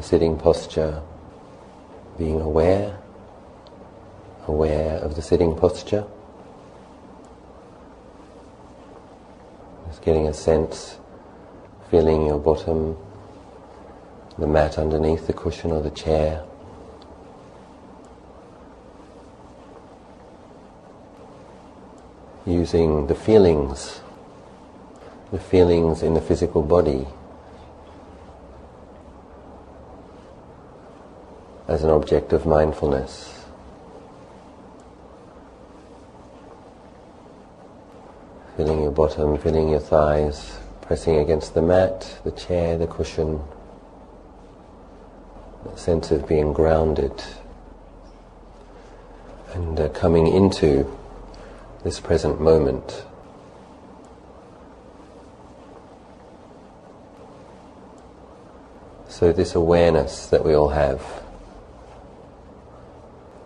the sitting posture, being aware of the sitting posture. Just getting a sense, feeling your bottom, the mat underneath, the cushion or the chair. Using the feelings in the physical body as an object of mindfulness. Feeling your bottom, feeling your thighs, pressing against the mat, the chair, the cushion. That sense of being grounded and coming into this present moment. So this awareness that we all have,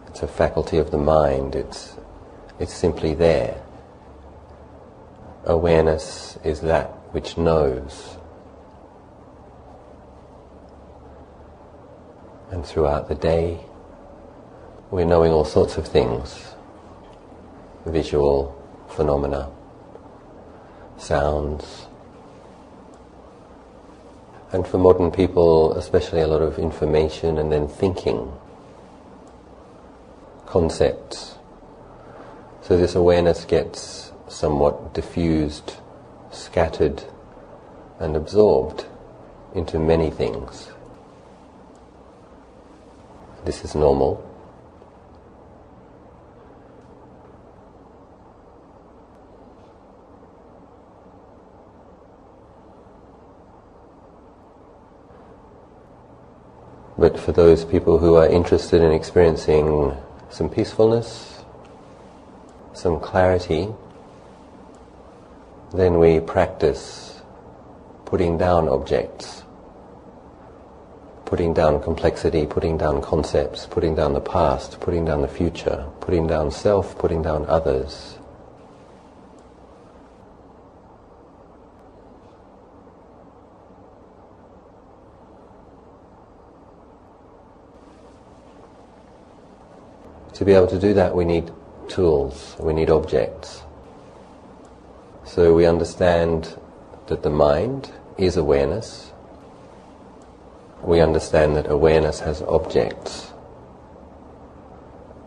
it's a faculty of the mind, it's simply there. Awareness is that which knows. And throughout the day, we're knowing all sorts of things. Visual phenomena, sounds. And for modern people, especially a lot of information and then thinking, concepts. So this awareness gets somewhat diffused, scattered and absorbed into many things. This is normal. But for those people who are interested in experiencing some peacefulness, some clarity, then we practice putting down objects, putting down complexity, putting down concepts, putting down the past, putting down the future, putting down self, putting down others. To be able to do that, we need tools, we need objects. So we understand that the mind is awareness. We understand that awareness has objects.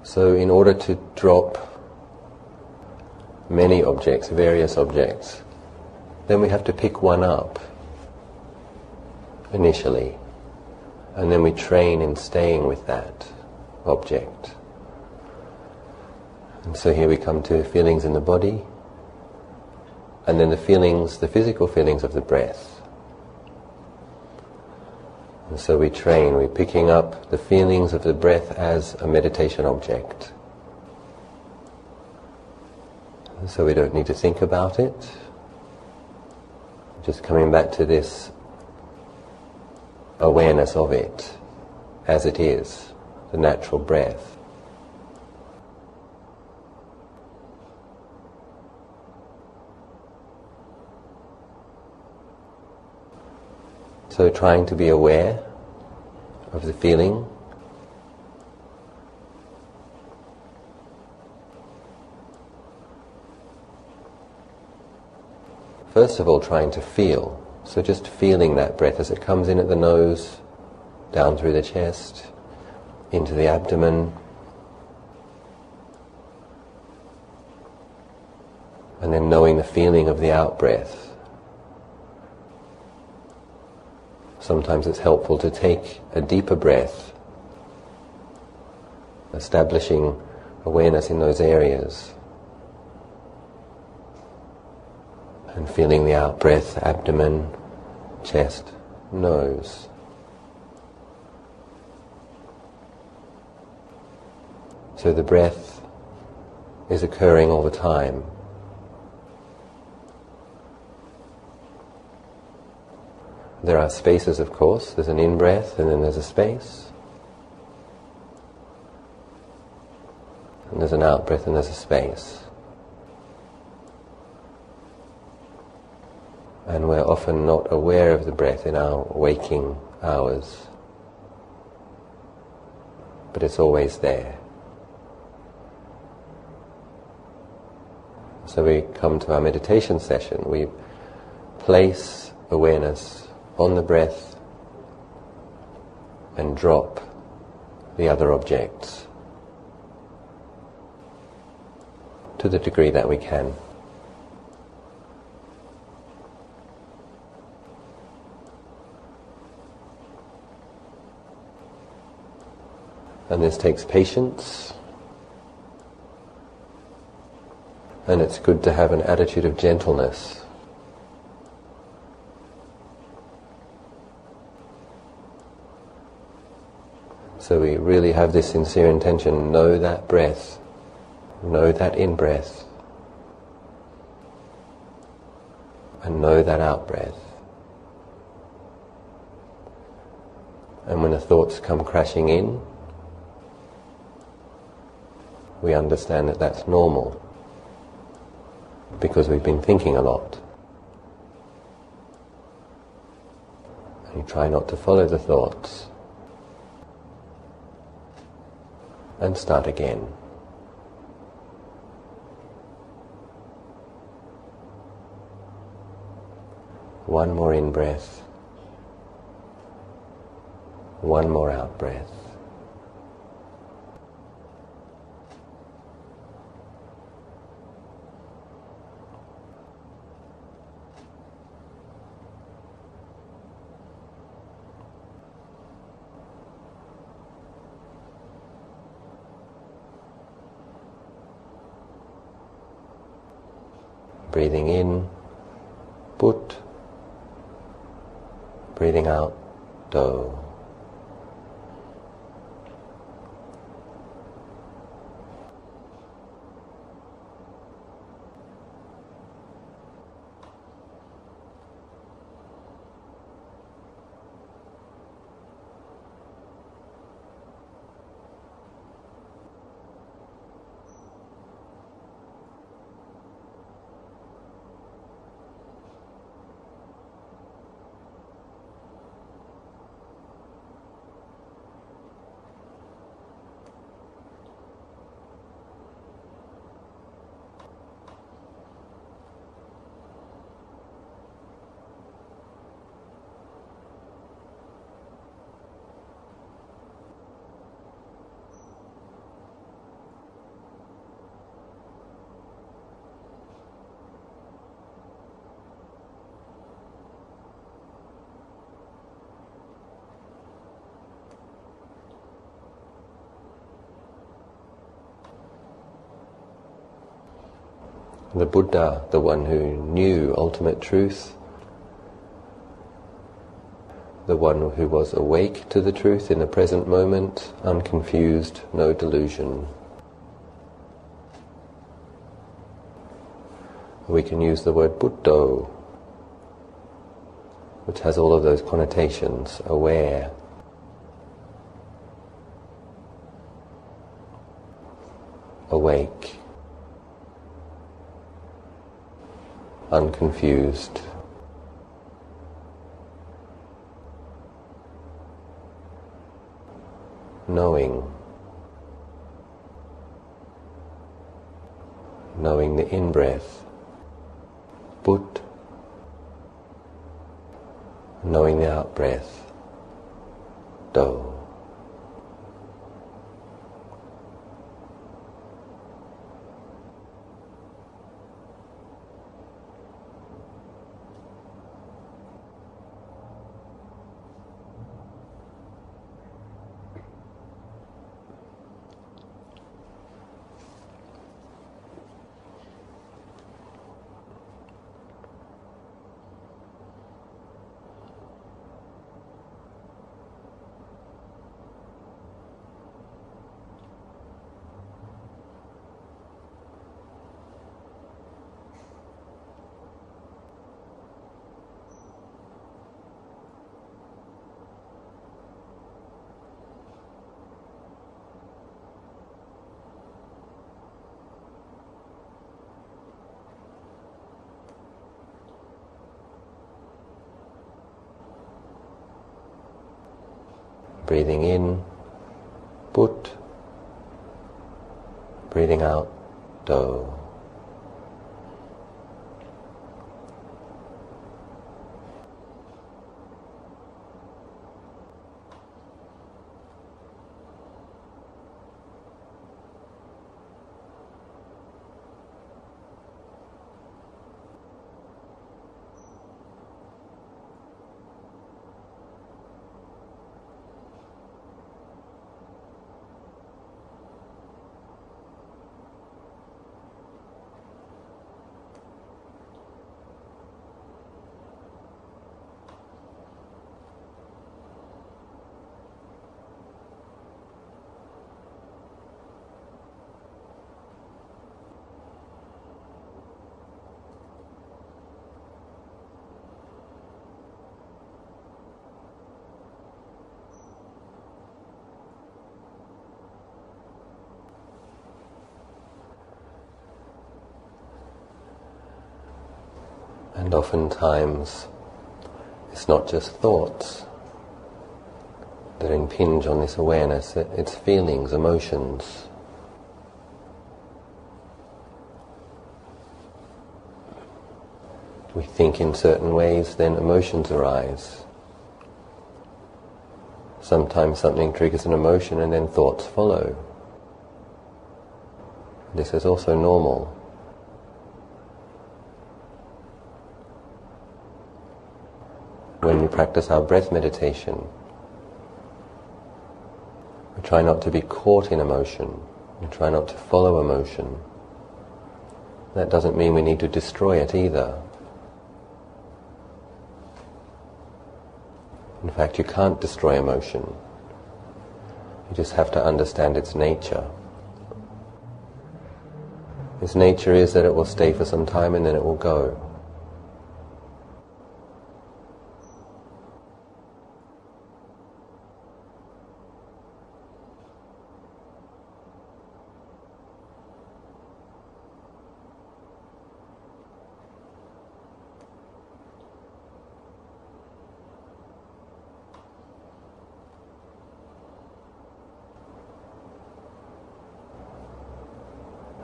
So in order to drop many objects, various objects, then we have to pick one up initially, and then we train in staying with that object. And so here we come to feelings in the body, and then the physical feelings of the breath. And so we train, we're picking up the feelings of the breath as a meditation object. And so we don't need to think about it. Just coming back to this awareness of it as it is, the natural breath. So trying to be aware of the feeling. First of all, trying to feel. So just feeling that breath as it comes in at the nose, down through the chest, into the abdomen. And then knowing the feeling of the out-breath. Sometimes it's helpful to take a deeper breath, establishing awareness in those areas, and feeling the out-breath, abdomen, chest, nose. So the breath is occurring all the time. There are spaces, of course. There's an in-breath and then there's a space. And there's an out-breath and there's a space. And we're often not aware of the breath in our waking hours. but it's always there. So we come to our meditation session, we place awareness on the breath and drop the other objects to the degree that we can. And this takes patience, and it's good to have an attitude of gentleness. So we really have this sincere intention, know that breath, know that in-breath, and know that out-breath. And when the thoughts come crashing in, we understand that that's normal, because we've been thinking a lot. And you try not to follow the thoughts, and start again. One more in-breath, one more out-breath. Breathing in, put. Breathing out, do. The Buddha, the one who knew ultimate truth, the one who was awake to the truth in the present moment, unconfused, no delusion. We can use the word Buddho, which has all of those connotations, aware, awake, unconfused, knowing the in-breath, Put, knowing the out-breath, Do. Breathing in, Put, breathing out, do. And oftentimes it's not just thoughts that impinge on this awareness, it's feelings, emotions. We think in certain ways, then emotions arise. Sometimes something triggers an emotion and then thoughts follow. This is also normal. When we practice our breath meditation, we try not to be caught in emotion. We try not to follow emotion. That doesn't mean we need to destroy it either. In fact, you can't destroy emotion. You just have to understand its nature. Its nature is that it will stay for some time and then it will go.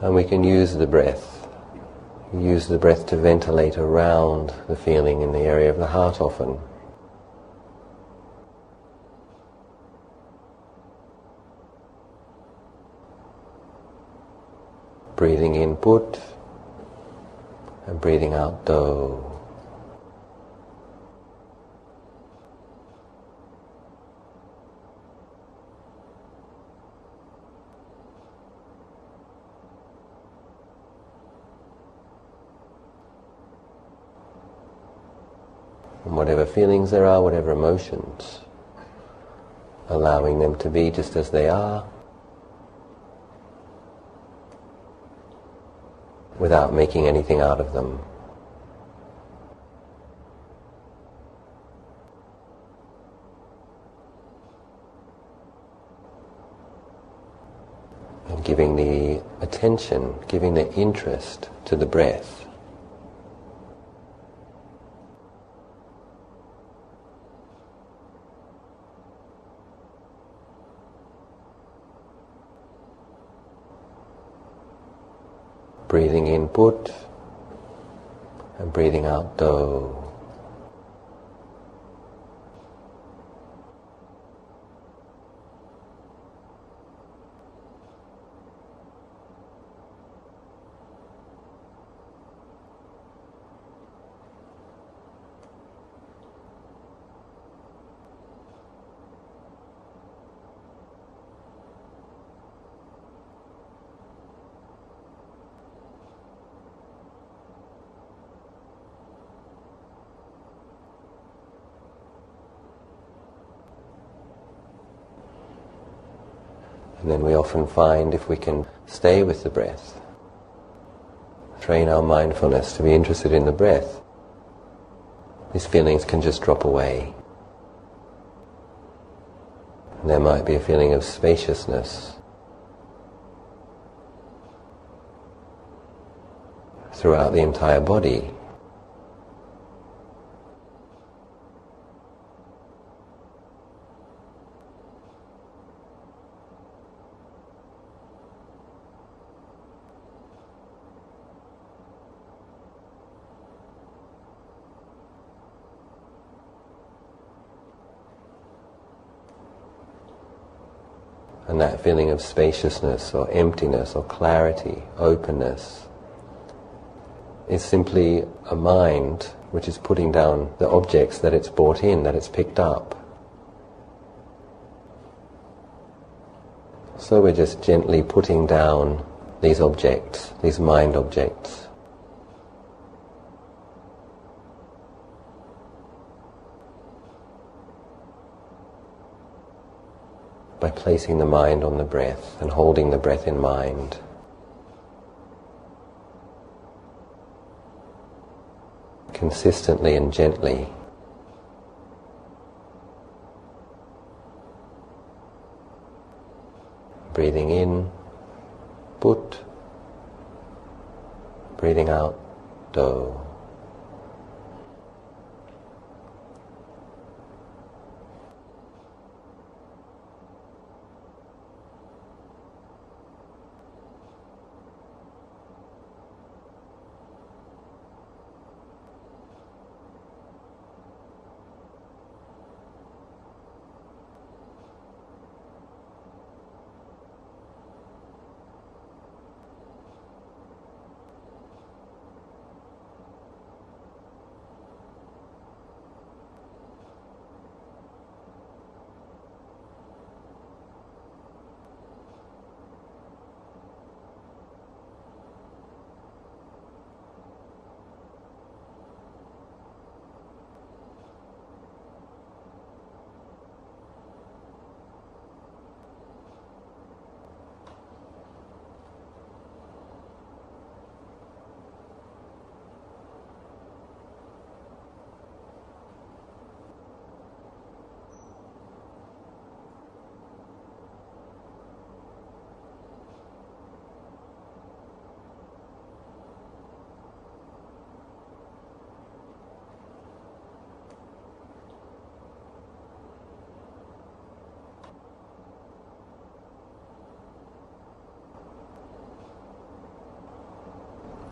And we can use the breath. Use the breath to ventilate around the feeling in the area of the heart often. Breathing in put and breathing out do. And whatever feelings there are, whatever emotions, allowing them to be just as they are, without making anything out of them. And giving the attention, giving the interest to the breath. Breathing in put and breathing out do. And then we often find if we can stay with the breath, train our mindfulness to be interested in the breath, these feelings can just drop away. And there might be a feeling of spaciousness throughout the entire body. And that feeling of spaciousness or emptiness or clarity, openness, is simply a mind which is putting down the objects that it's brought in, that it's picked up. So we're just gently putting down these objects, these mind objects. By placing the mind on the breath and holding the breath in mind. Consistently and gently. Breathing in, put. Breathing out, do.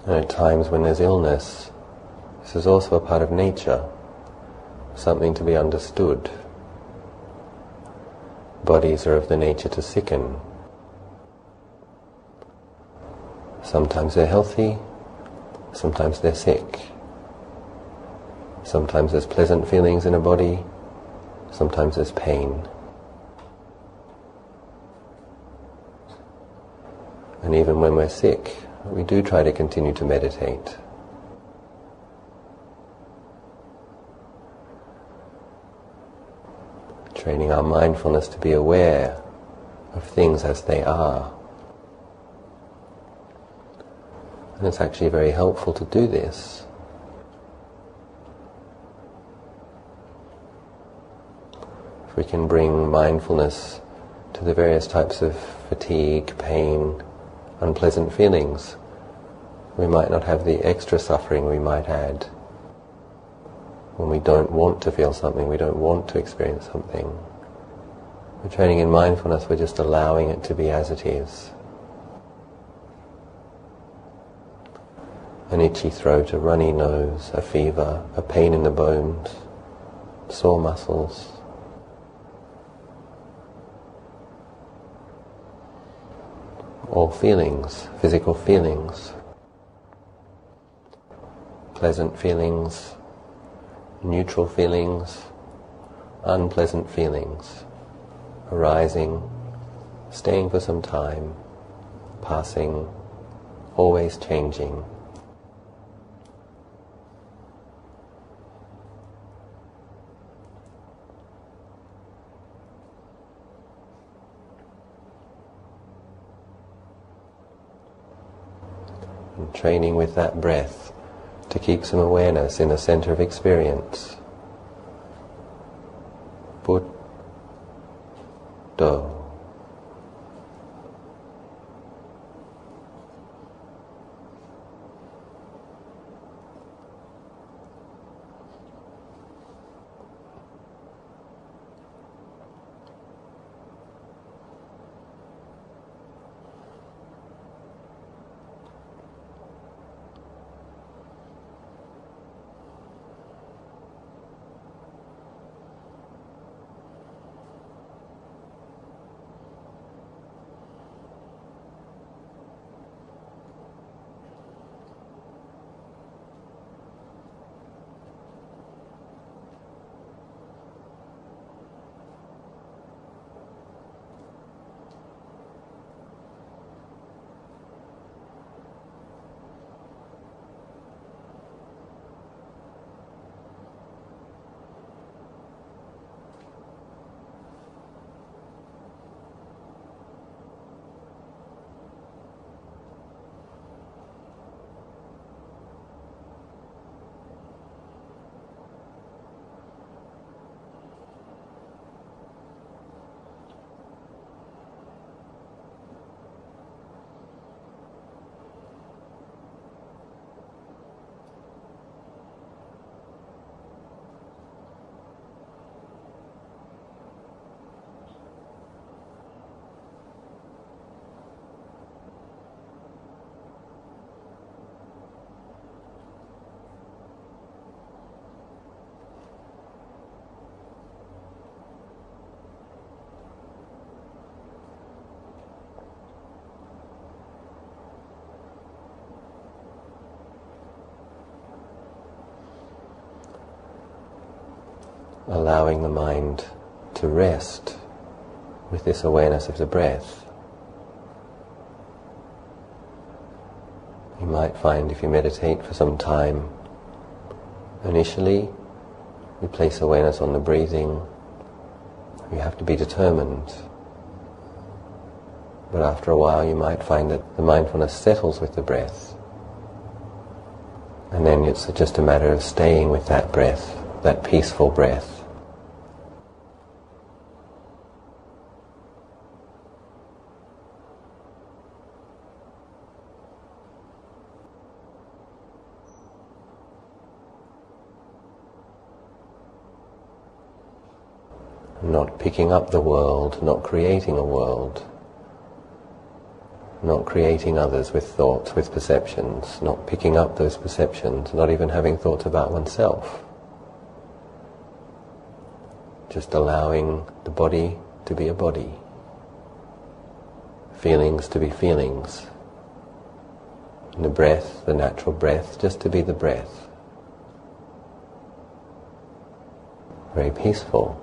And at times when there's illness, this is also a part of nature, something to be understood. Bodies are of the nature to sicken. Sometimes they're healthy, sometimes they're sick. Sometimes there's pleasant feelings in a body, sometimes there's pain. And even when we're sick, we do try to continue to meditate. Training our mindfulness to be aware of things as they are. And it's actually very helpful to do this. If we can bring mindfulness to the various types of fatigue, pain, unpleasant feelings, we might not have the extra suffering we might add when we don't want to feel something, we don't want to experience something. We're training in mindfulness, we're just allowing it to be as it is. An itchy throat, a runny nose, a fever, a pain in the bones, sore muscles. All feelings, physical feelings, pleasant feelings, neutral feelings, unpleasant feelings, arising, staying for some time, passing, always changing. And training with that breath to keep some awareness in the center of experience. Put, do. allowing the mind to rest with this awareness of the breath. You might find if you meditate for some time, initially you place awareness on the breathing, you have to be determined. But after a while you might find that the mindfulness settles with the breath. And then it's just a matter of staying with that breath, that peaceful breath. Not picking up the world, not creating a world, not creating others with thoughts, with perceptions, not picking up those perceptions, not even having thoughts about oneself. Just allowing the body to be a body, feelings to be feelings, and the breath, the natural breath, just to be the breath. Very peaceful.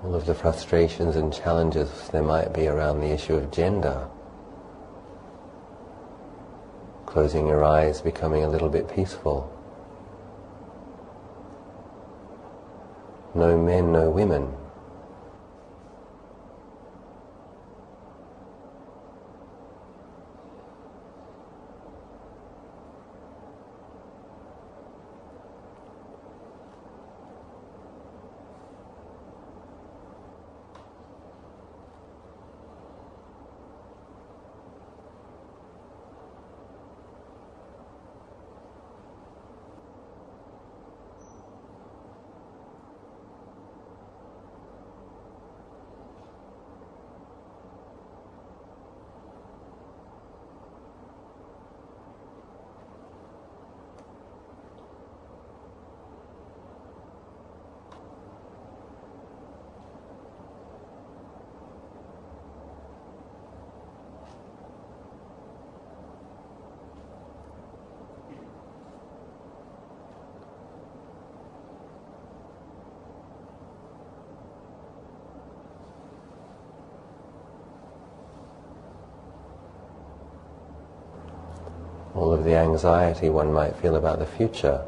all of the frustrations and challenges there might be around the issue of gender. Closing your eyes, becoming a little bit peaceful. No men, no women. of the anxiety one might feel about the future.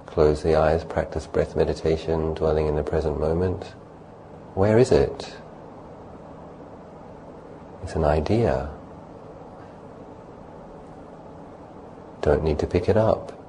Close the eyes, practice breath meditation, dwelling in the present moment. Where is it? It's an idea. Don't need to pick it up.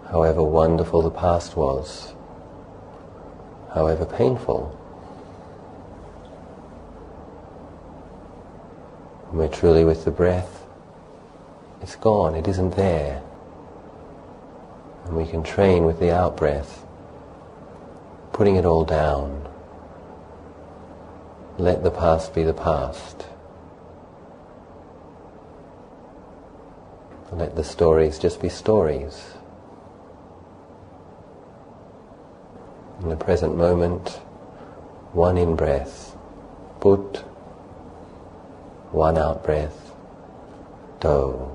However wonderful the past was, however painful, when we're truly with the breath, it's gone, it isn't there. And we can train with the out-breath, putting it all down. Let the past be the past. Let the stories just be stories. In the present moment, one in-breath, put, one out-breath, do.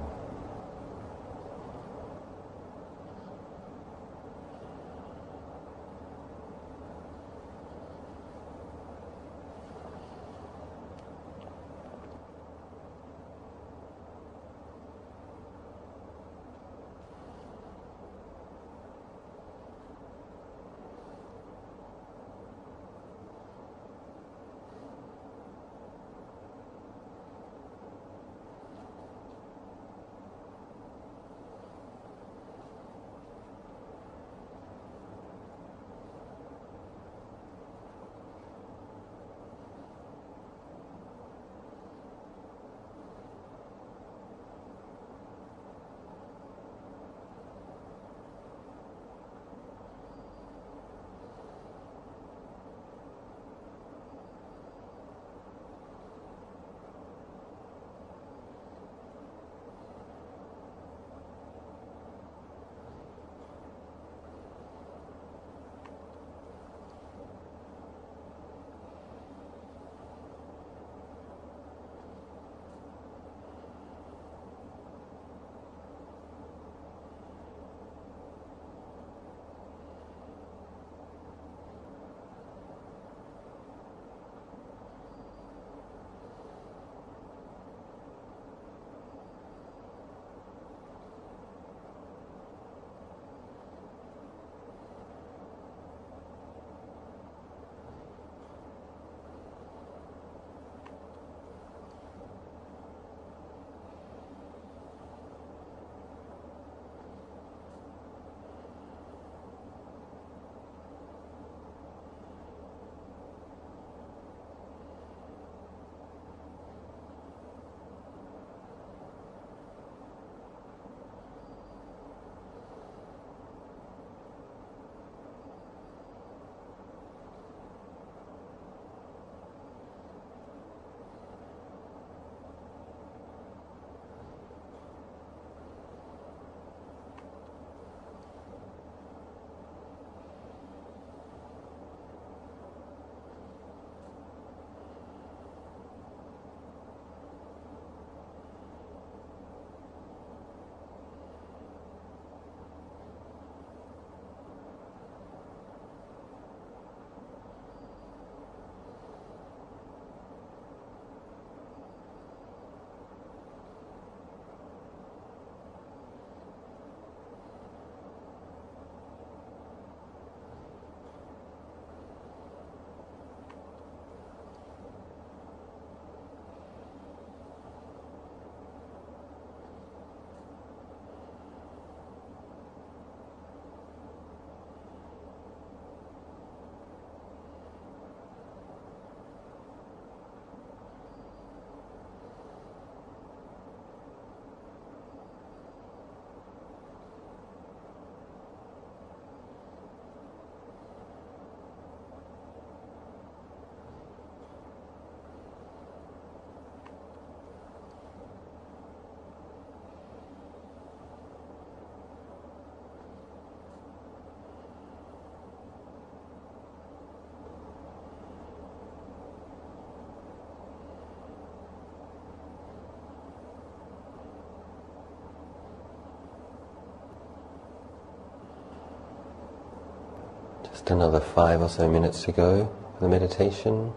Just another 5 or so minutes to go for the meditation.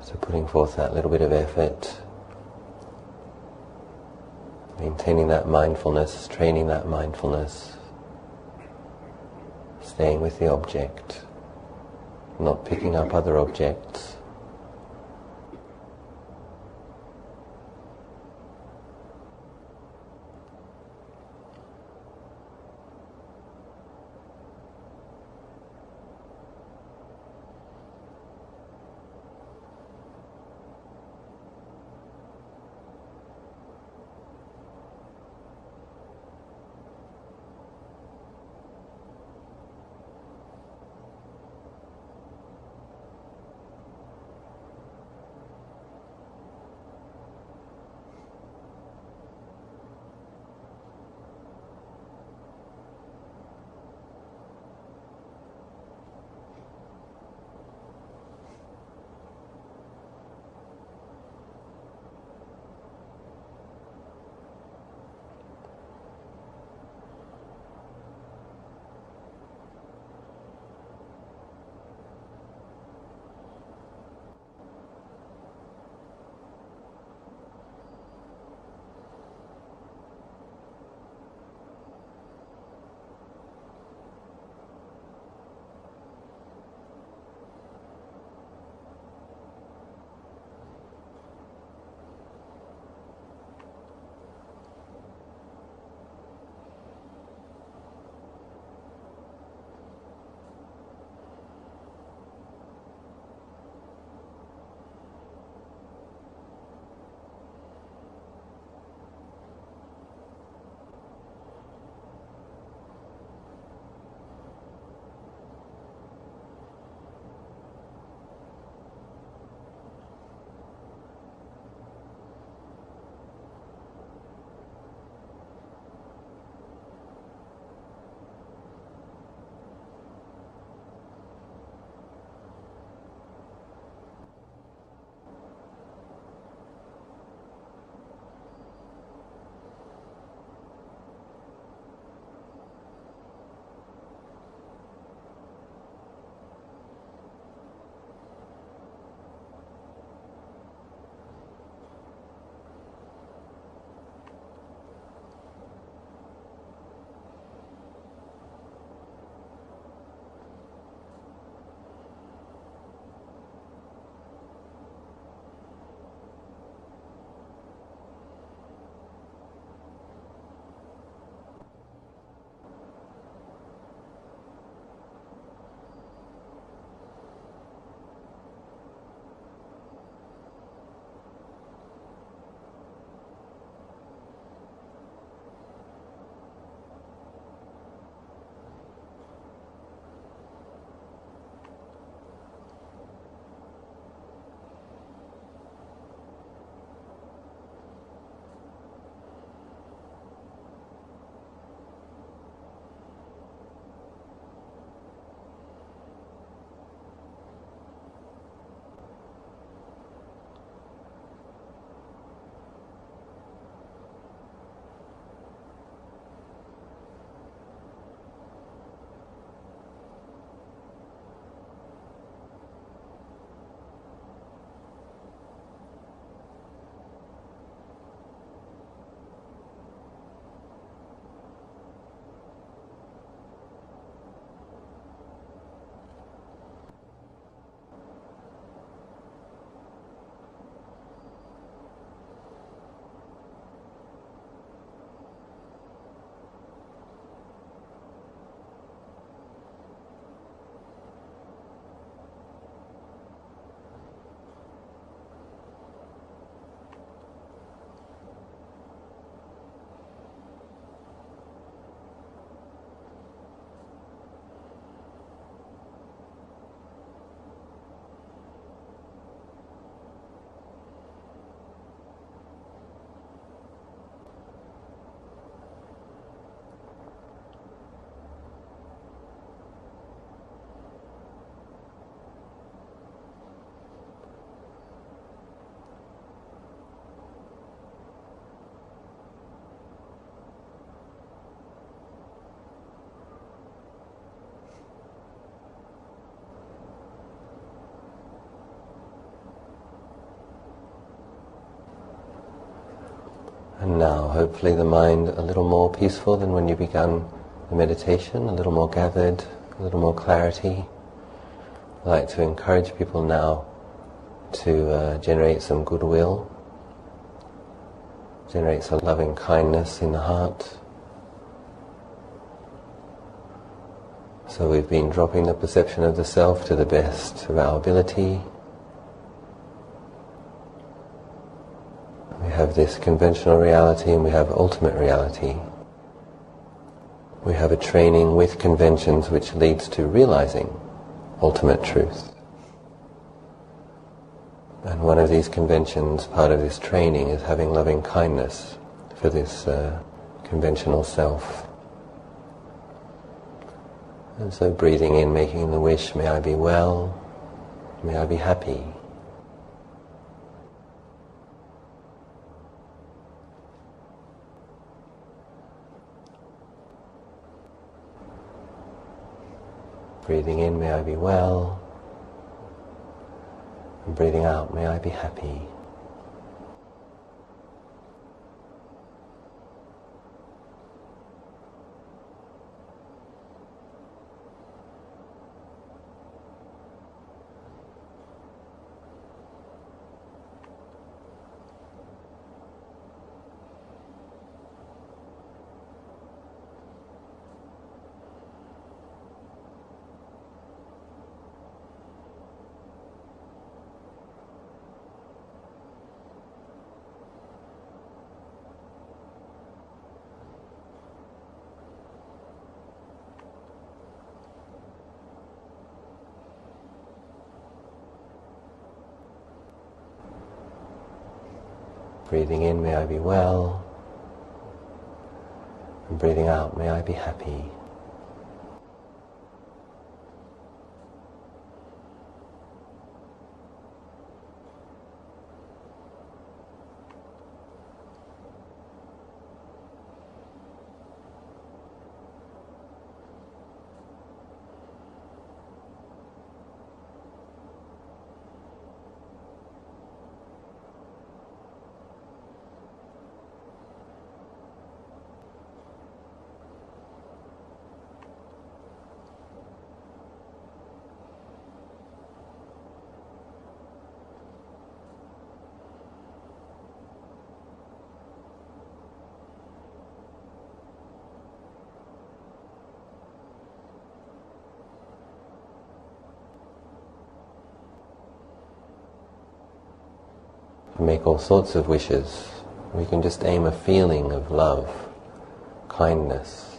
So putting forth that little bit of effort, maintaining that mindfulness, training that mindfulness, staying with the object, not picking up other objects. And now, hopefully, the mind a little more peaceful than when you began the meditation, a little more gathered, a little more clarity. I'd like to encourage people now to generate some goodwill, generate some loving kindness in the heart. So we've been dropping the perception of the self to the best of our ability. We have this conventional reality and we have ultimate reality. We have a training with conventions which leads to realizing ultimate truth. And one of these conventions, part of this training, is having loving kindness for this conventional self. And so breathing in, making the wish, may I be well, may I be happy. Breathing in, may I be well, and breathing out, may I be happy. Breathing in, may I be well, and breathing out, may I be happy. Make all sorts of wishes. We can just aim a feeling of love, kindness.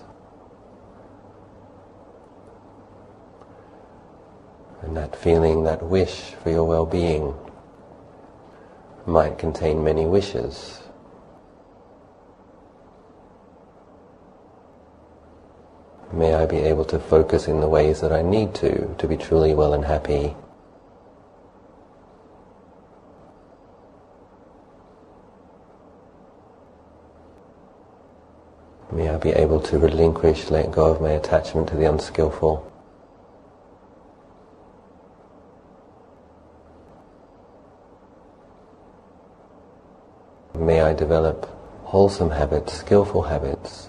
And that feeling, that wish for your well-being might contain many wishes. May I be able to focus in the ways that I need to be truly well and happy. May I be able to relinquish, let go of my attachment to the unskillful. May I develop wholesome habits, skillful habits,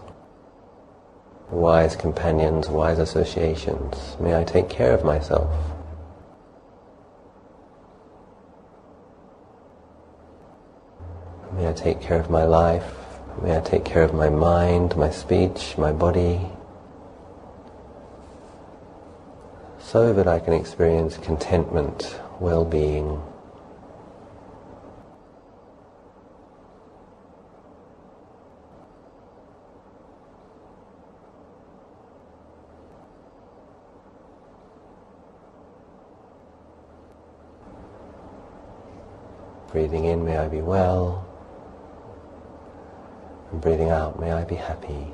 wise companions, wise associations. May I take care of myself. May I take care of my life. May I take care of my mind, my speech, my body, so that I can experience contentment, well-being. Breathing in, may I be well. And breathing out, may I be happy.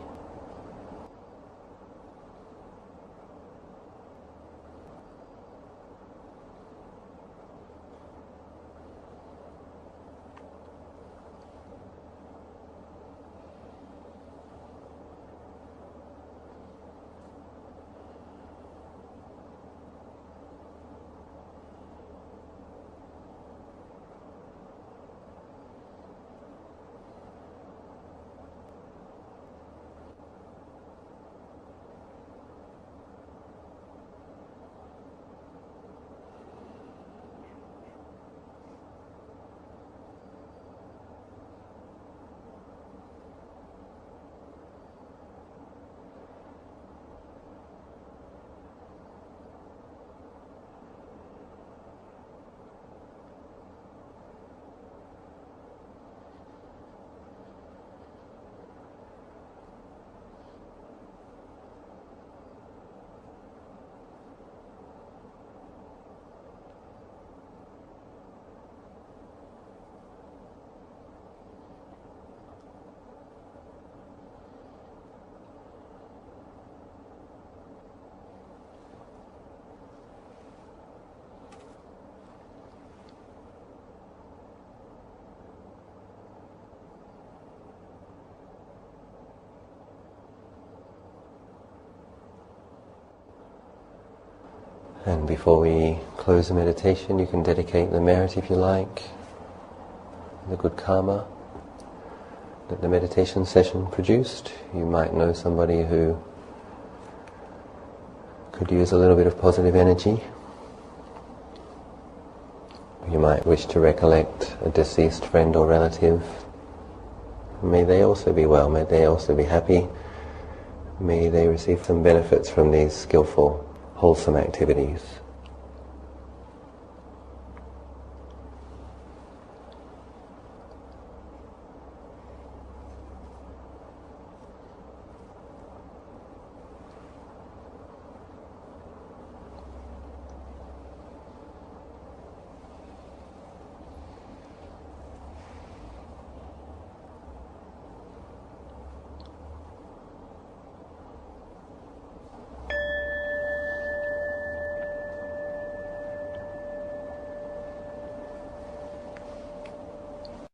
And before we close the meditation, you can dedicate the merit, if you like, the good karma that the meditation session produced. You might know somebody who could use a little bit of positive energy. You might wish to recollect a deceased friend or relative. May they also be well, may they also be happy. May they receive some benefits from these skillful, wholesome activities.